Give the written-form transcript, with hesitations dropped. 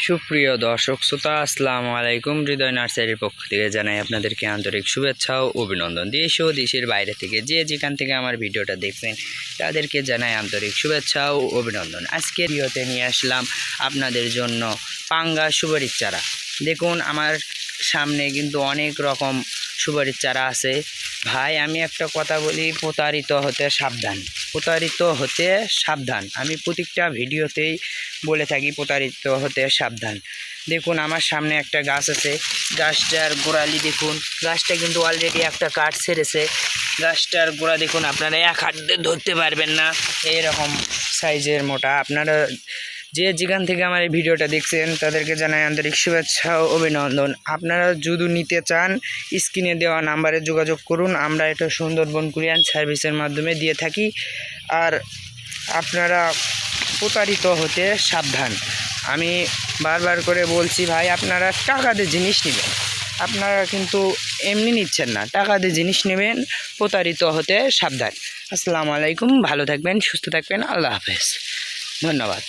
সুপ্রিয় দর্শক শ্রোতা, আসসালামু আলাইকুম। হৃদয় নার্সারির পক্ষ থেকে জানাই আপনাদেরকে আন্তরিক শুভেচ্ছা ও অভিনন্দন। দেশ ও দেশের বাইরে থেকে যে যেখান থেকে আমার ভিডিওটা দেখছেন তাদেরকে জানাই আন্তরিক শুভেচ্ছা ও অভিনন্দন। আজকে ভিডিওতে নিয়ে আসলাম আপনাদের জন্য পাঙ্গা সুপারির চারা। দেখুন আমার সামনে কিন্তু অনেক রকম সুপারির চারা আছে। ভাই আমি একটা কথা বলি, প্রতারিত হতে সাবধান, প্রতারিত হতে সাবধান। আমি প্রত্যেকটা ভিডিওতেই বলে থাকি প্রতারিত হতে সাবধান। দেখুন আমার সামনে একটা গাছ আছে, গাছটার গোড়ালি দেখুন, গাছটা কিন্তু অলরেডি একটা কাঠ ছেড়েছে। গাছটার গোড়া দেখুন, আপনারা এক হাত দিয়ে ধরতে পারবেন না, এইরকম সাইজের মোটা। আপনারা যে যেখান থেকে আমার এই ভিডিওটা দেখছেন তাদেরকে জানাই আন্তরিক শুভেচ্ছা ও অভিনন্দন। আপনারা যদি নিতে চান স্ক্রিনে দেওয়া নাম্বারে যোগাযোগ করুন। আমরা এটা সুন্দরবন কুরিয়ার সার্ভিসের মাধ্যমে দিয়ে থাকি। আর আপনারা প্রতারিত হতে সাবধান। আমি বারবার করে বলছি ভাই, আপনারা টাকা দিয়ে জিনিস নেবেন, আপনারা কিন্তু এমনি নিচ্ছেন না, টাকা দিয়ে জিনিস নেবেন। প্রতারিত হতে সাবধান। আসসালামু আলাইকুম, ভালো থাকবেন, সুস্থ থাকবেন, আল্লাহ হাফেজ, ধন্যবাদ।